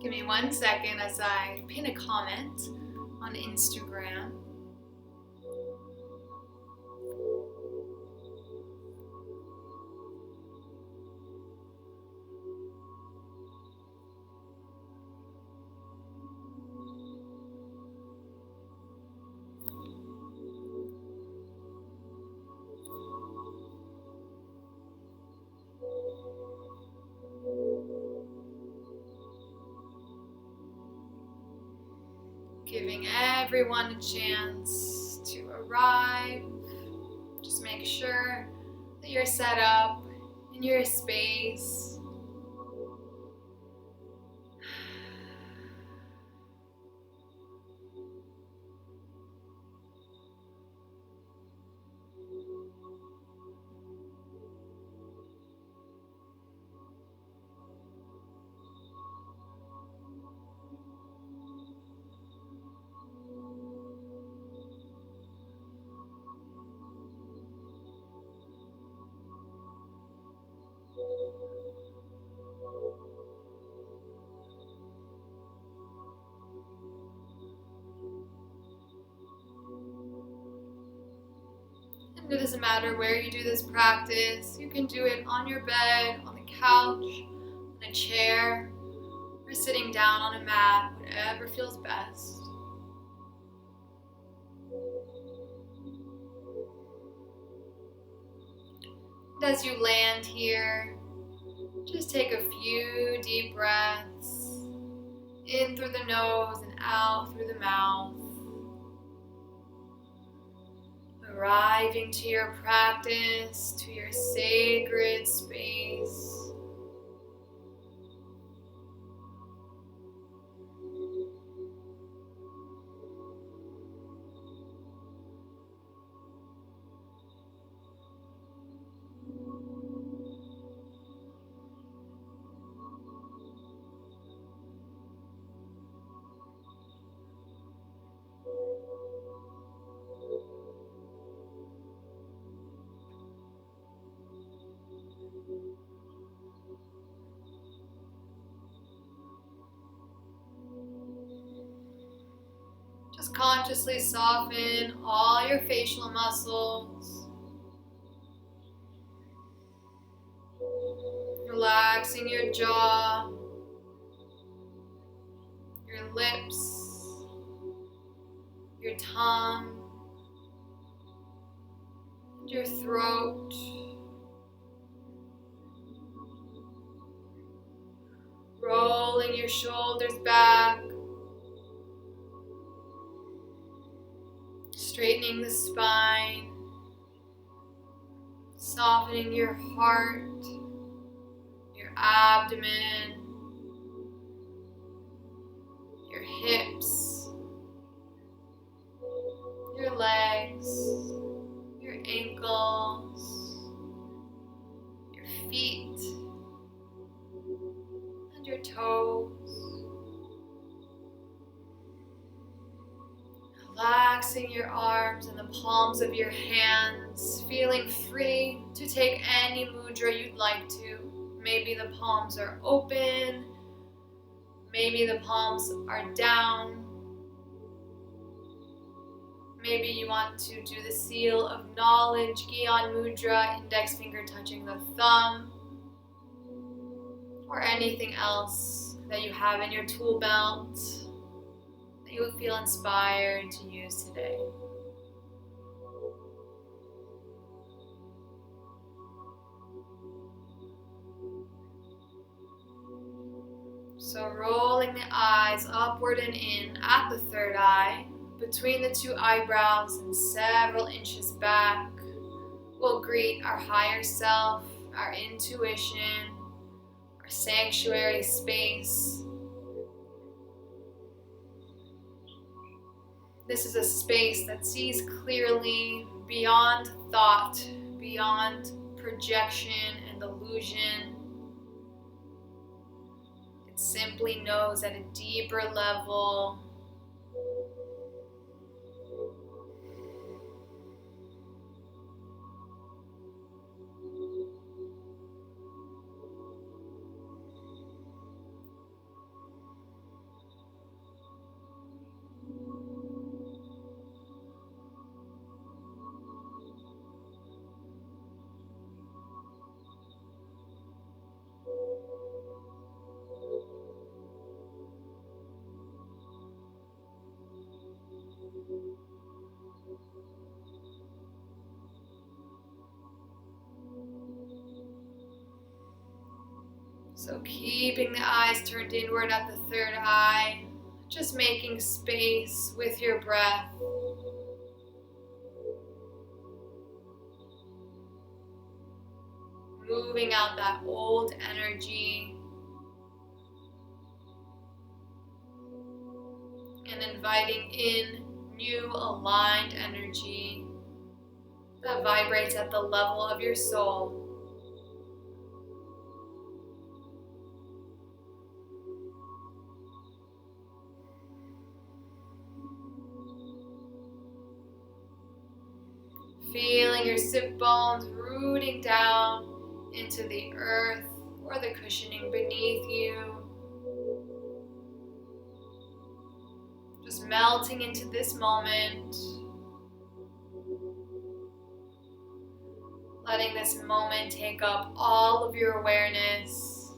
Give me 1 second as I pin a comment on Instagram. Giving everyone a chance to arrive. Just make sure that you're set up in your space. And it doesn't matter where you do this practice. You can do it on your bed, on the couch, on a chair, or sitting down on a mat, whatever feels best. And as you land here, just take a few deep breaths, in through the nose and out through the mouth. Arriving to your practice, to your sacred space. Just consciously soften all your facial muscles. Relaxing your jaw, your lips, your tongue, and your throat. Rolling your shoulders back. Straightening the spine, softening your heart, your abdomen, your hips, your legs, your ankles, your feet, and your toes. Relaxing your arms and the palms of your hands, feeling free to take any mudra you'd like to. Maybe the palms are open, maybe the palms are down. Maybe you want to do the seal of knowledge, Gyan Mudra, index finger touching the thumb, or anything else that you have in your tool belt that you would feel inspired to use today. So rolling the eyes upward and in at the third eye, between the two eyebrows and several inches back, we'll greet our higher self, our intuition, our sanctuary space. This is a space that sees clearly beyond thought, beyond projection and illusion. It simply knows at a deeper level So keeping the eyes turned inward at the third eye, just making space with your breath. Moving out that old energy and inviting in new aligned energy that vibrates at the level of your soul. Feeling your sit bones rooting down into the earth or the cushioning beneath you. Just melting into this moment. Letting this moment take up all of your awareness.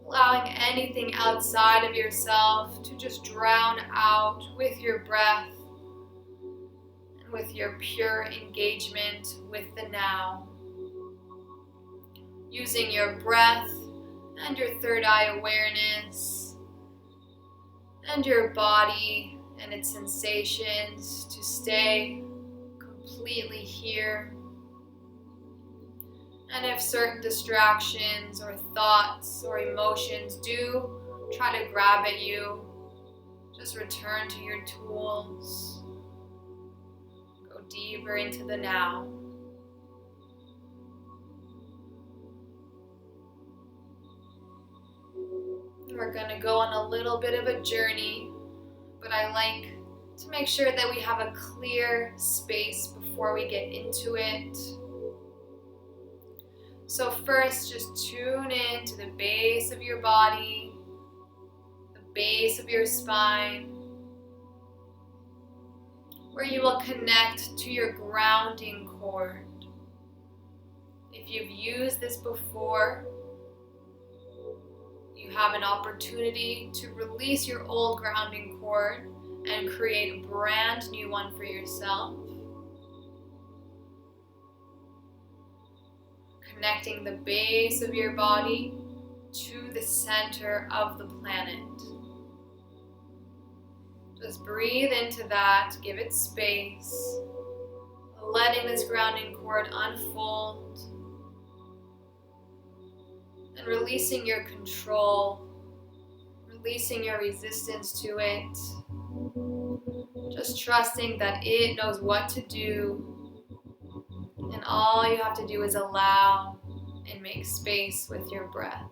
Allowing anything outside of yourself to just drown out with your breath. With your pure engagement with the now. Using your breath and your third eye awareness and your body and its sensations to stay completely here. And if certain distractions or thoughts or emotions do try to grab at you, just return to your tools. Deeper into the now. We're going to go on a little bit of a journey, but I like to make sure that we have a clear space before we get into it. So first, just tune in to the base of your body, the base of your spine, where you will connect to your grounding cord. If you've used this before, you have an opportunity to release your old grounding cord and create a brand new one for yourself. Connecting the base of your body to the center of the planet. Just breathe into that, give it space, letting this grounding cord unfold, and releasing your control, releasing your resistance to it, just trusting that it knows what to do, and all you have to do is allow and make space with your breath.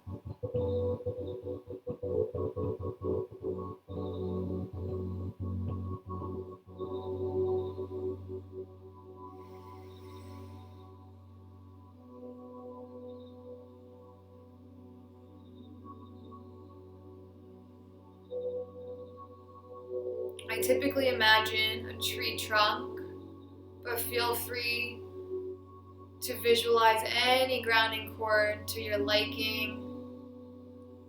I typically imagine a tree trunk, but feel free to visualize any grounding cord to your liking.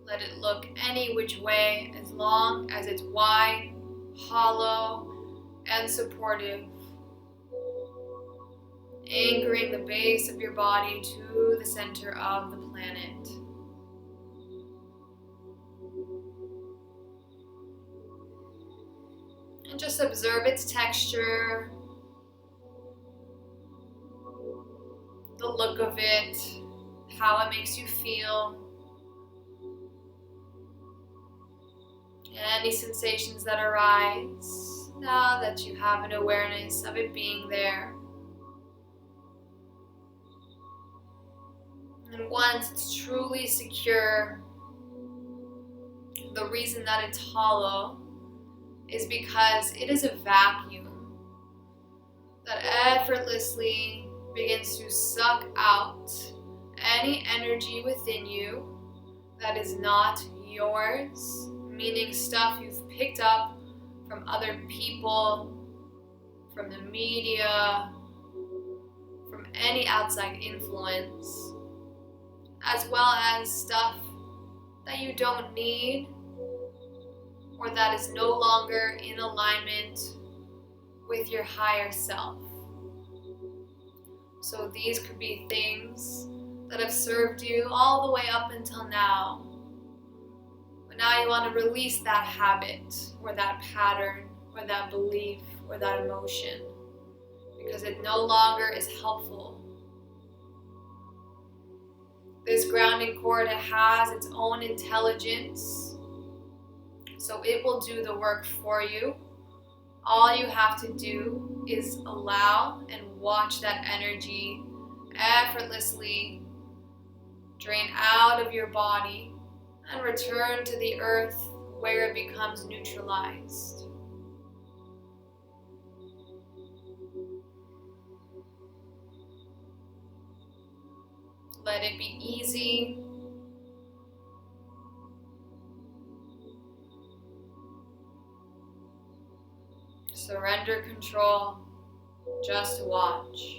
Let it look any which way as long as it's wide, hollow, and supportive. Anchoring the base of your body to the center of the planet. And just observe its texture, the look of it, how it makes you feel, any sensations that arise now that you have an awareness of it being there. And once it's truly secure, the reason that it's hollow is because it is a vacuum that effortlessly begins to suck out any energy within you that is not yours, meaning stuff you've picked up from other people, from the media, from any outside influence, as well as stuff that you don't need or that is no longer in alignment with your higher self. So these could be things that have served you all the way up until now. But now you want to release that habit or that pattern or that belief or that emotion because it no longer is helpful. This grounding cord has its own intelligence, so it will do the work for you. All you have to do is allow and watch that energy effortlessly drain out of your body and return to the earth where it becomes neutralized. Let it be easy. Surrender control. Just watch.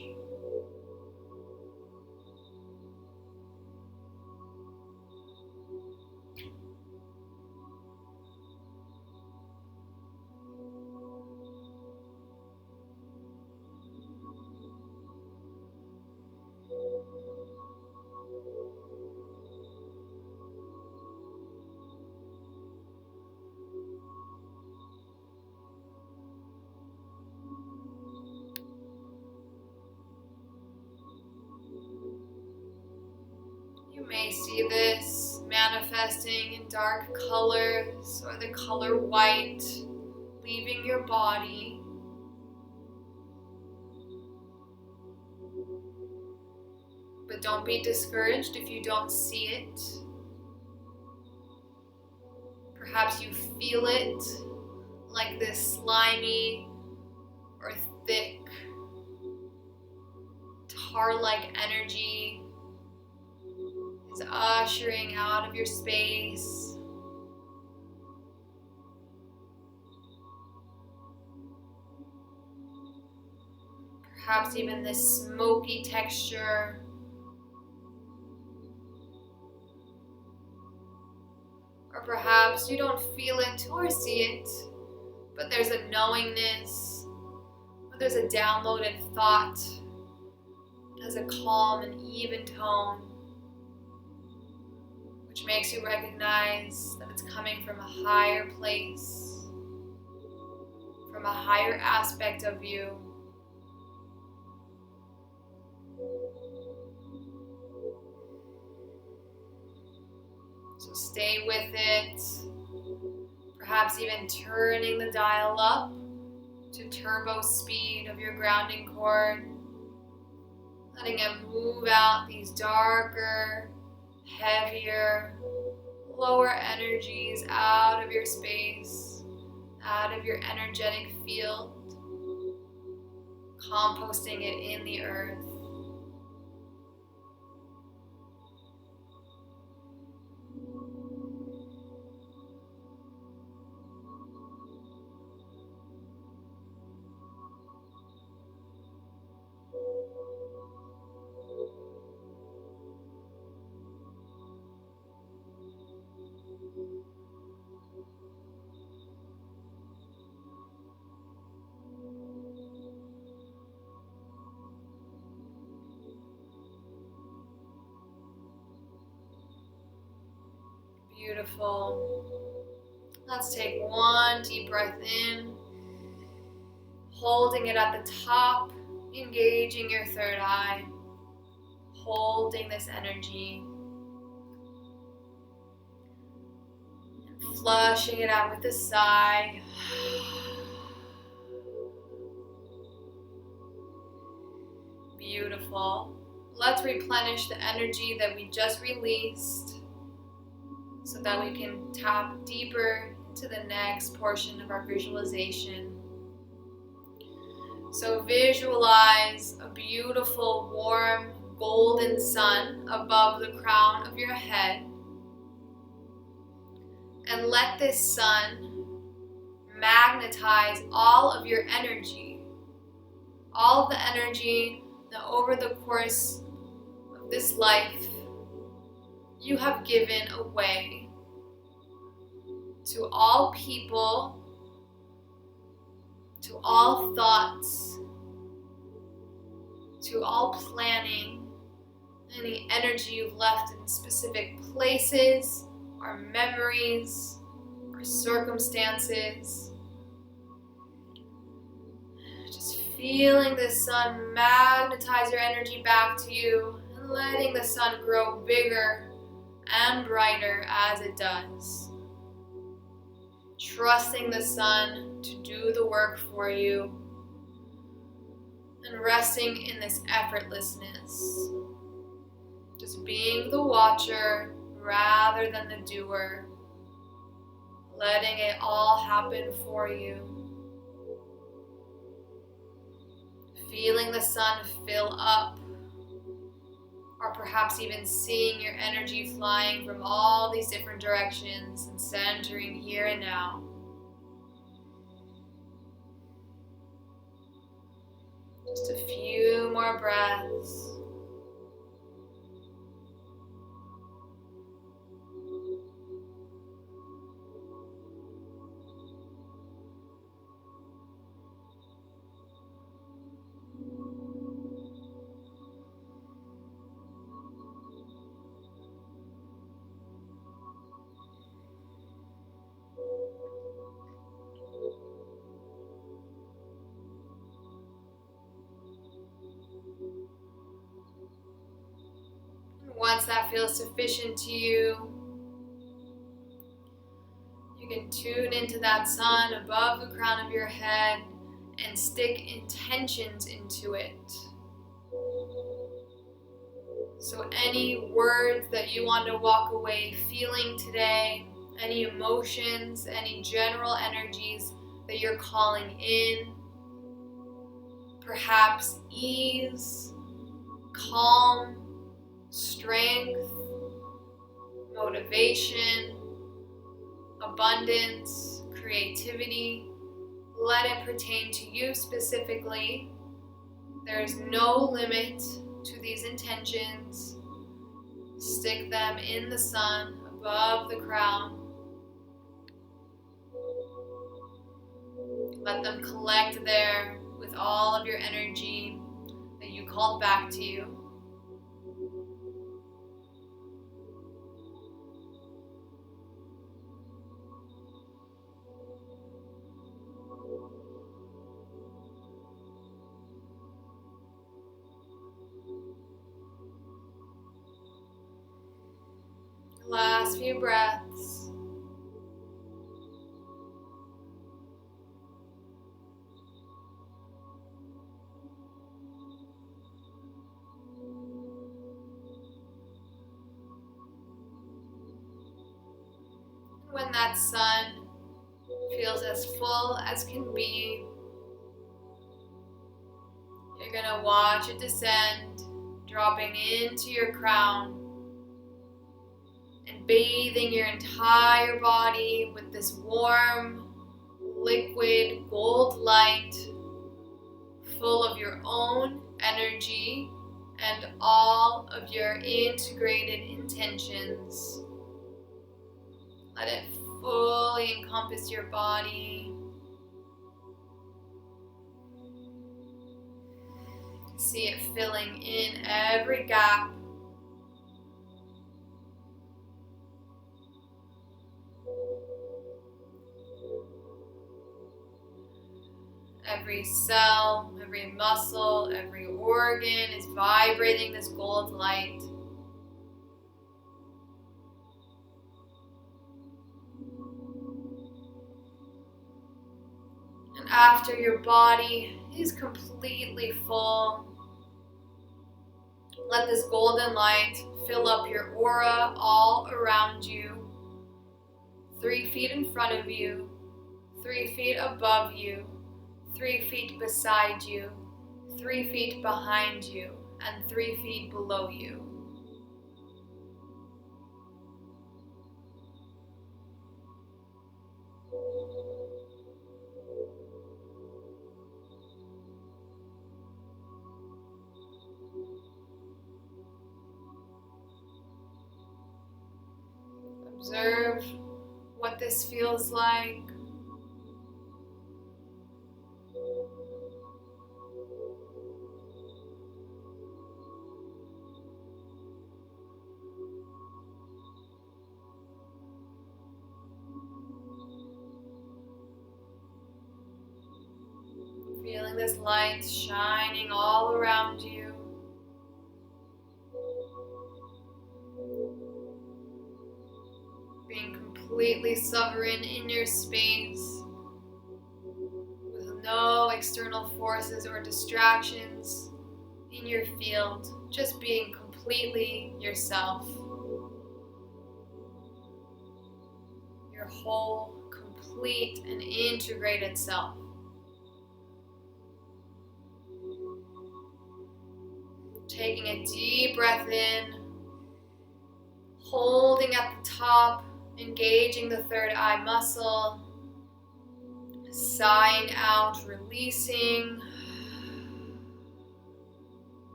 You may see this manifesting in dark colors or the color white, leaving your body. But don't be discouraged if you don't see it. Perhaps you feel it like this slimy or thick, tar-like energy is ushering out of your space. Perhaps even this smoky texture. Or perhaps you don't feel it or see it, but there's a knowingness, or there's a downloaded thought, it has a calm and even tone, which makes you recognize that it's coming from a higher place, from a higher aspect of you. So stay with it, perhaps even turning the dial up to turbo speed of your grounding cord, letting it move out these darker, heavier, lower energies out of your space, out of your energetic field, composting it in the earth. Beautiful. Let's take one deep breath in, holding it at the top, engaging your third eye, holding this energy, and flushing it out with a sigh. Beautiful. Let's replenish the energy that we just released, so that we can tap deeper into the next portion of our visualization. So visualize a beautiful, warm, golden sun above the crown of your head. And let this sun magnetize all of your energy. All of the energy that over the course of this life you have given away to all people, to all thoughts, to all planning, Any energy you've left in specific places or memories or circumstances. Just feeling the sun magnetize your energy back to you and letting the sun grow bigger and brighter as it does. Trusting the sun to do the work for you and resting in this effortlessness. Just being the watcher rather than the doer. Letting it all happen for you. Feeling the sun fill up, or perhaps even seeing your energy flying from all these different directions and centering here and now. Just a few more breaths. Once that feels sufficient to you, you can tune into that sun above the crown of your head and stick intentions into it. So any words that you want to walk away feeling today, any emotions, any general energies that you're calling in, perhaps ease, calm, strength, motivation, abundance, creativity. Let it pertain to you specifically. There is no limit to these intentions. Stick them in the sun above the crown. Let them collect there with all of your energy that you called back to you. Last few breaths. When that sun feels as full as can be, you're going to watch it descend, dropping into your crown and bathing your entire body with this warm, liquid gold light full of your own energy and all of your integrated intentions. Let it fully encompass your body. See it filling in every gap. Every cell, every muscle, every organ is vibrating this gold light. And after your body is completely full, let this golden light fill up your aura all around you. 3 feet in front of you, 3 feet above you, 3 feet beside you, 3 feet behind you, and 3 feet below you. Observe what this feels like. Feeling this light shining all around you. Being completely sovereign in your space with no external forces or distractions in your field, just being completely yourself. Your whole, complete, and integrated self. Taking a deep breath in, holding at the top, engaging the third eye muscle, sighing out, releasing.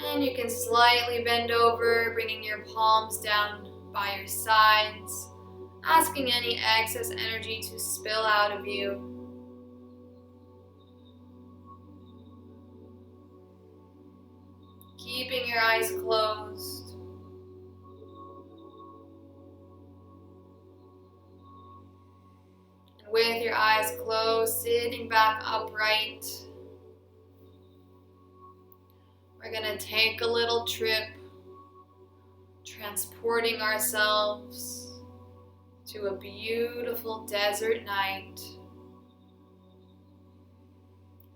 And you can slightly bend over, bringing your palms down by your sides, asking any excess energy to spill out of you. Keeping your eyes closed. And with your eyes closed, sitting back upright, we're going to take a little trip, transporting ourselves to a beautiful desert night.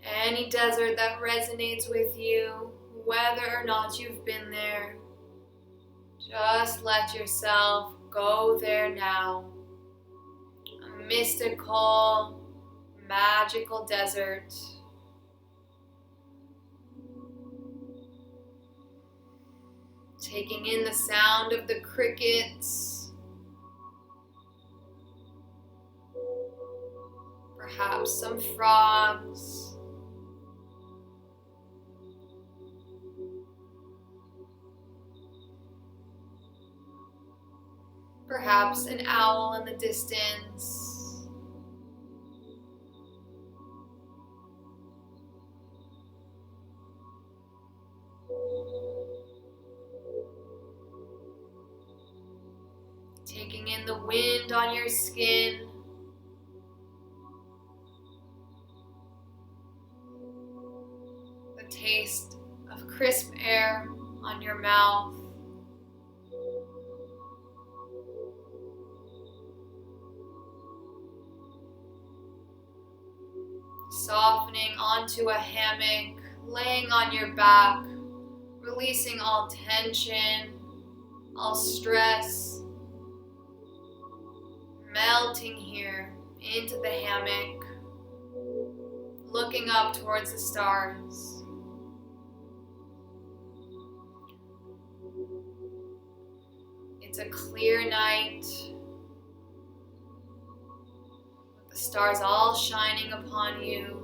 Any desert that resonates with you, whether or not you've been there, just let yourself go there now. A mystical, magical desert. Taking in the sound of the crickets. Perhaps some frogs. Perhaps an owl in the distance. Taking in the wind on your skin. The taste of crisp air on your mouth. Softening onto a hammock, laying on your back, releasing all tension, all stress, melting here into the hammock, looking up towards the stars. It's a clear night, with the stars all shining upon you.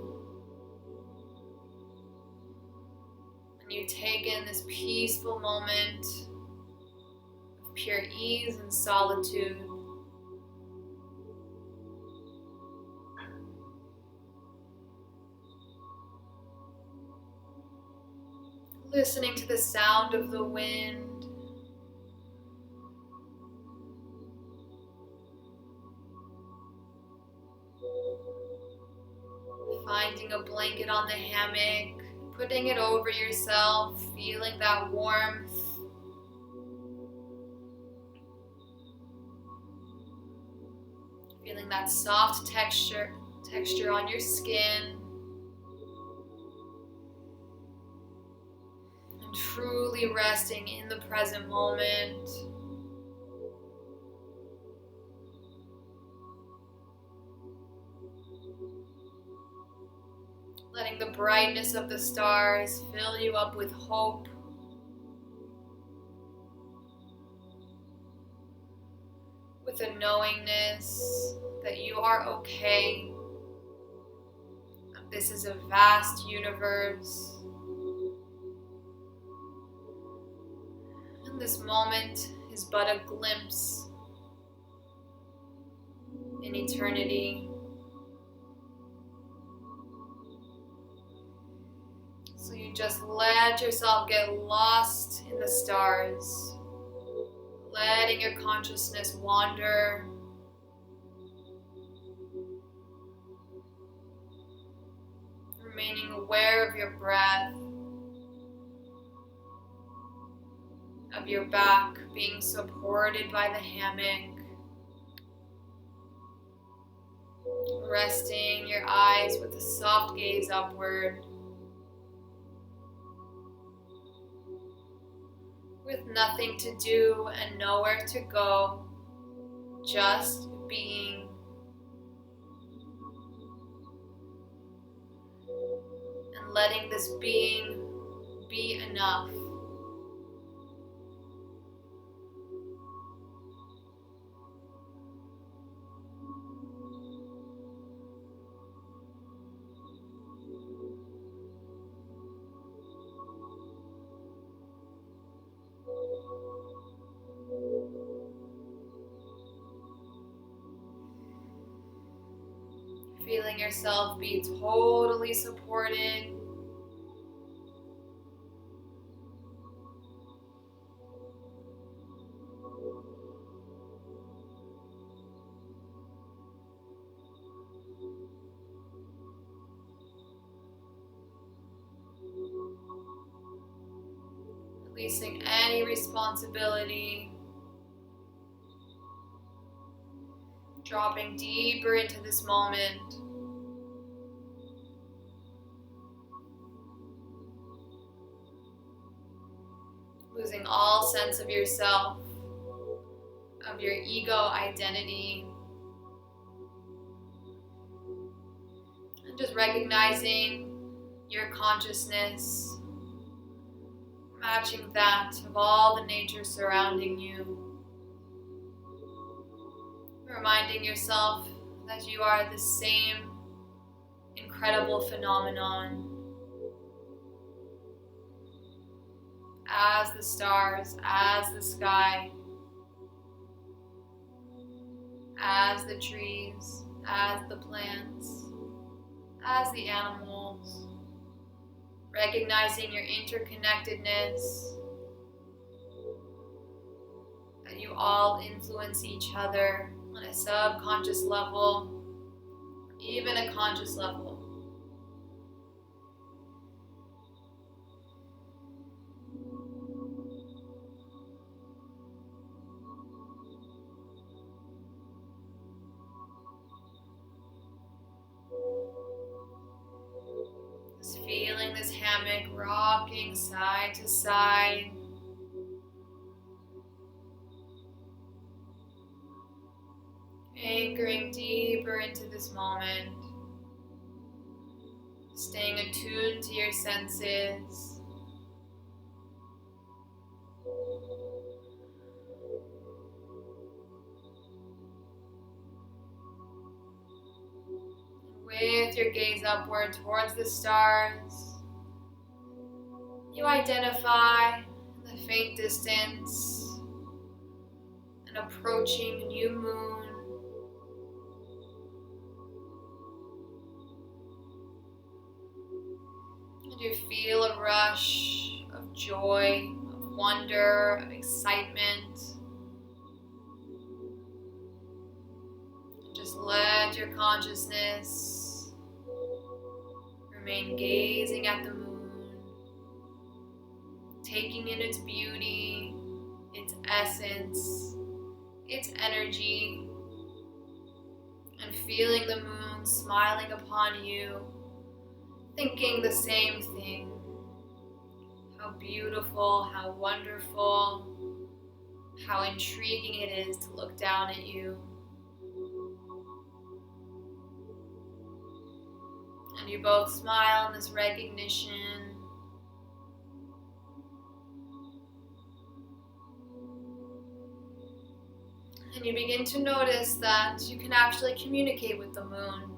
And you take in this peaceful moment of pure ease and solitude. Listening to the sound of the wind. Finding a blanket on the hammock, putting it over yourself, feeling that warmth. Feeling that soft texture on your skin. And truly resting in the present moment. Letting the brightness of the stars fill you up with hope. With a knowingness that you are okay. That this is a vast universe. And this moment is but a glimpse in eternity. So you just let yourself get lost in the stars, letting your consciousness wander, remaining aware of your breath, of your back being supported by the hammock, resting your eyes with a soft gaze upward, with nothing to do and nowhere to go, just being. And letting this being be enough. Feeling yourself be totally supported. Releasing any responsibility. Dropping deeper into this moment. Losing all sense of yourself, of your ego identity. And just recognizing your consciousness, matching that of all the nature surrounding you. Reminding yourself that you are the same incredible phenomenon as the stars, as the sky, as the trees, as the plants, as the animals. Recognizing your interconnectedness, that you all influence each other on a subconscious level, even a conscious level. Just feeling this hammock rocking side to side. Anchoring deeper into this moment, staying attuned to your senses, with your gaze upward towards the stars, you identify in the faint distance an approaching new moon. You feel a rush of joy, of wonder, of excitement. Just let your consciousness remain gazing at the moon, taking in its beauty, its essence, its energy, and feeling the moon smiling upon you. Thinking the same thing. How beautiful, how wonderful, how intriguing it is to look down at you. And you both smile in this recognition. And you begin to notice that you can actually communicate with the moon.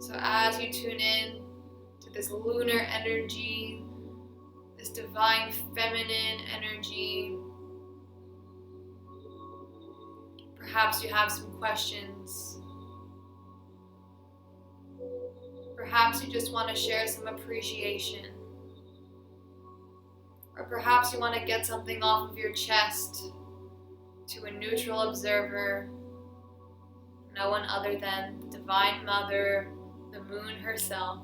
So as you tune in to this lunar energy, this divine feminine energy, perhaps you have some questions. Perhaps you just want to share some appreciation. Or perhaps you want to get something off of your chest to a neutral observer, no one other than the Divine Mother, the Moon herself.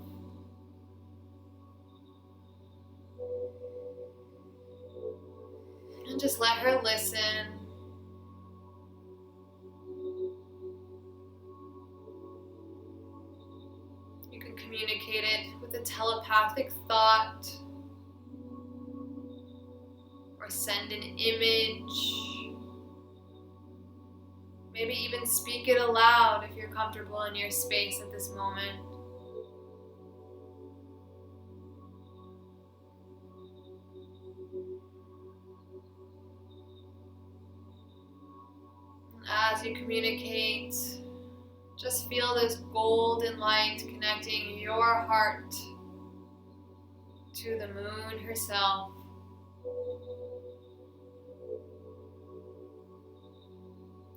And just let her listen. You can communicate it with a telepathic thought, or send an image. Maybe even speak it aloud if you're comfortable in your space at this moment. As you communicate, just feel this golden light connecting your heart to the Moon herself.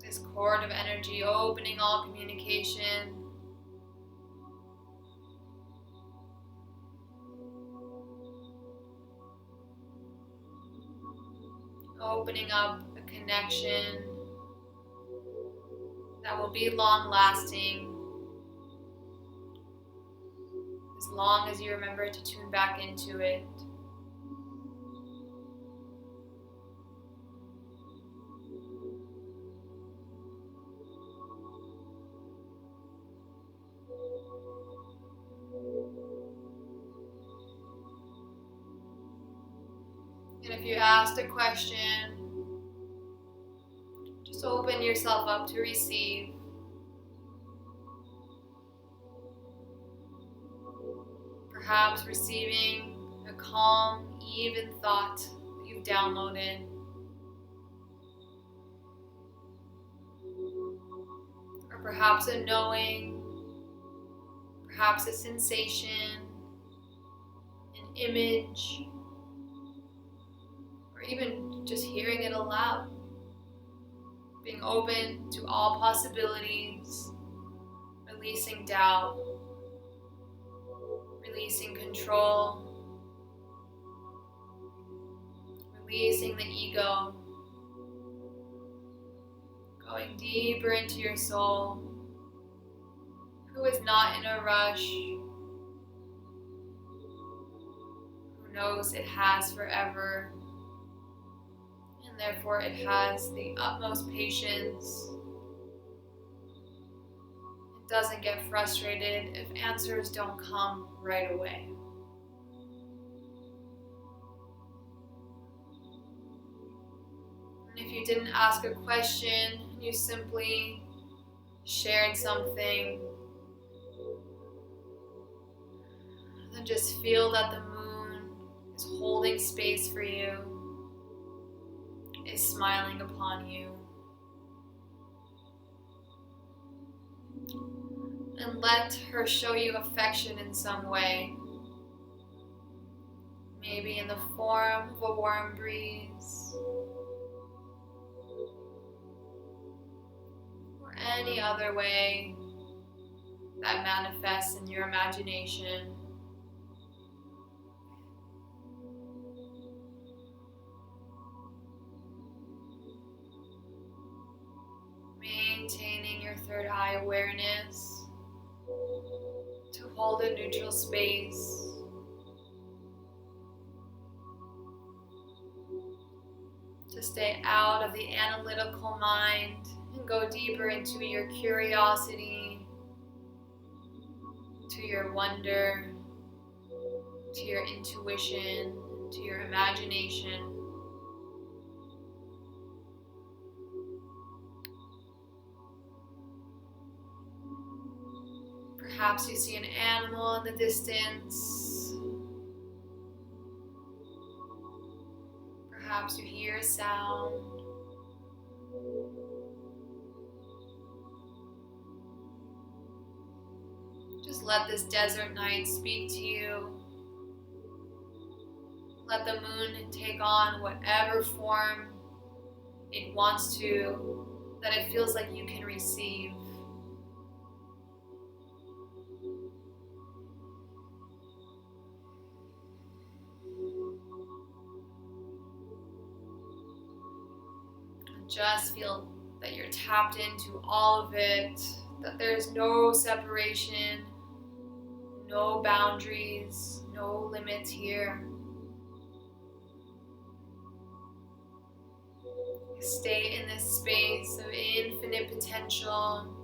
This cord of energy opening all communication. Opening up a connection that will be long-lasting, as long as you remember to tune back into it. And if you asked a question, just open yourself up to receive. Perhaps receiving a calm, even thought that you've downloaded. Or perhaps a knowing, perhaps a sensation, an image, or even just hearing it aloud. Being open to all possibilities, releasing doubt, releasing control, releasing the ego, going deeper into your soul, who is not in a rush, who knows it has forever, and therefore it has the utmost patience. It doesn't get frustrated if answers don't come right away. And if you didn't ask a question, you simply shared something, then just feel that the moon is holding space for you, is smiling upon you. And let her show you affection in some way. Maybe in the form of a warm breeze, or any other way that manifests in your imagination. Maintaining your third eye awareness to hold a neutral space. To stay out of the analytical mind and go deeper into your curiosity, to your wonder, to your intuition, to your imagination. Perhaps you see an animal in the distance. Perhaps you hear a sound. Just let this desert night speak to you. Let the moon take on whatever form it wants to, that it feels like you can receive. Just feel that you're tapped into all of it, that there's no separation, no boundaries, no limits here. Stay in this space of infinite potential.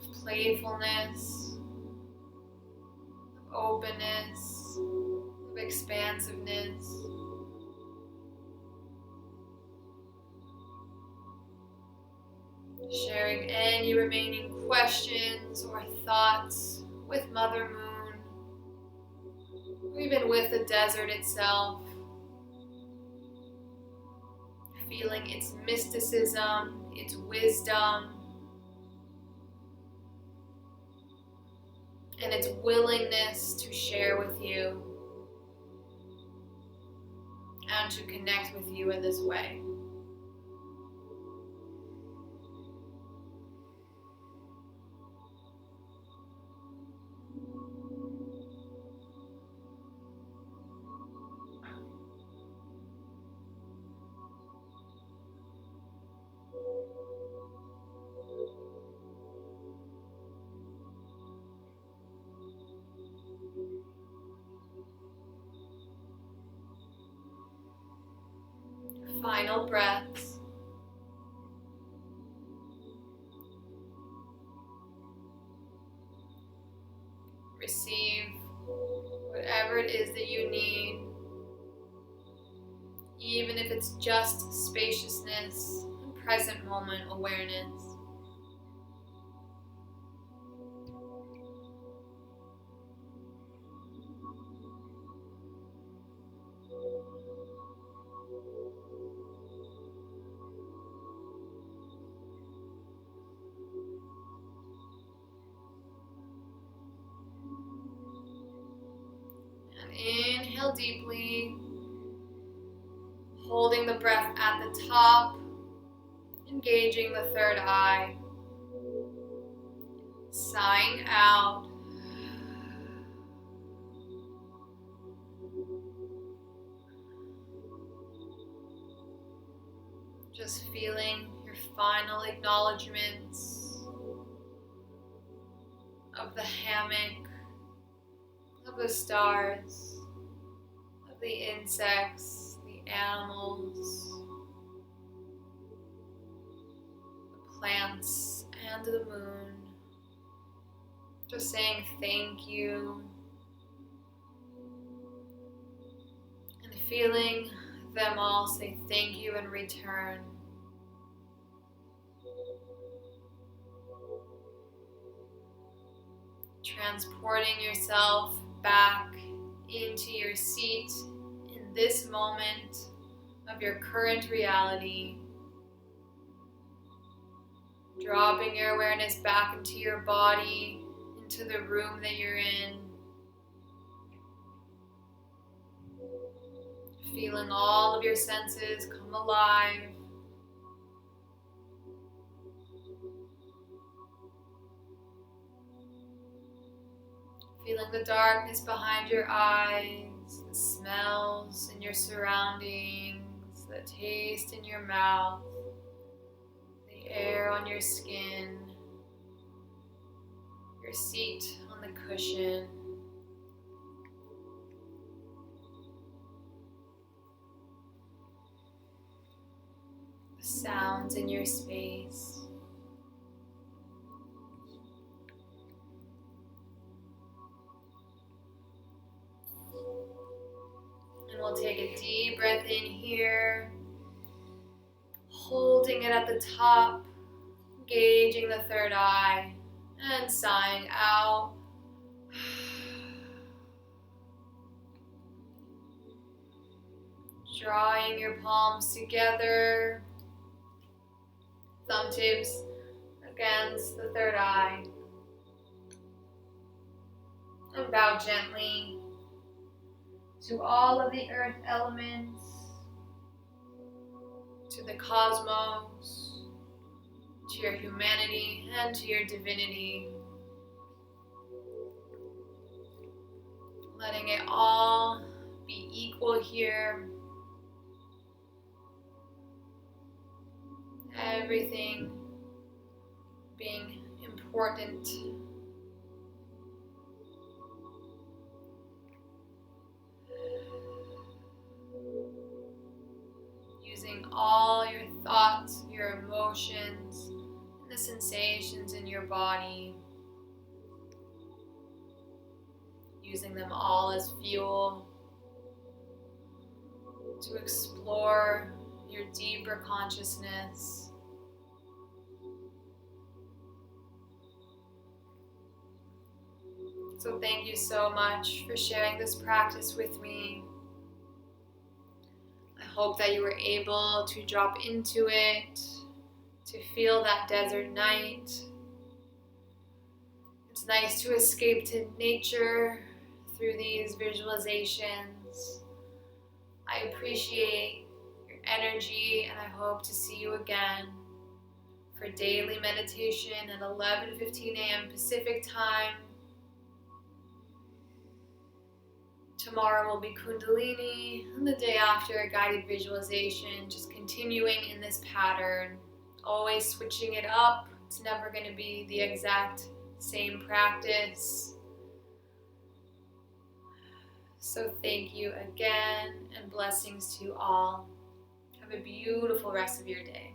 Of playfulness, of openness, of expansiveness. Sharing any remaining questions or thoughts with Mother Moon, or even with the desert itself. Feeling its mysticism, its wisdom, and its willingness to share with you and to connect with you in this way. Final breaths. Receive whatever it is that you need, even if it's just spaciousness and present moment awareness. Inhale deeply, holding the breath at the top, engaging the third eye. Sighing out. Just feeling your final acknowledgements of the hammock, of the stars, of the insects, the animals, the plants, and the moon. Just saying thank you and feeling them all say thank you in return. Transporting yourself back into your seat in this moment of your current reality. Dropping your awareness back into your body, into the room that you're in. Feeling all of your senses come alive. Feeling the darkness behind your eyes, the smells in your surroundings, the taste in your mouth, the air on your skin, your seat on the cushion. The sounds in your space. And we'll take a deep breath in here, holding it at the top, engaging the third eye, and sighing out. Drawing your palms together, thumb tips against the third eye. And bow gently to all of the earth elements, to the cosmos, to your humanity, and to your divinity. letting it all be equal here. Everything being important. Using all your thoughts, your emotions, and the sensations in your body. Using them all as fuel to explore your deeper consciousness. So thank you so much for sharing this practice with me. I hope that you were able to drop into it, to feel that desert night. It's nice to escape to nature through these visualizations. I appreciate your energy, and I hope to see you again for daily meditation at 11:15 a.m. Pacific time. Tomorrow will be Kundalini, and the day after a guided visualization, just continuing in this pattern, always switching it up. It's never going to be the exact same practice. So thank you again, and blessings to you all. Have a beautiful rest of your day.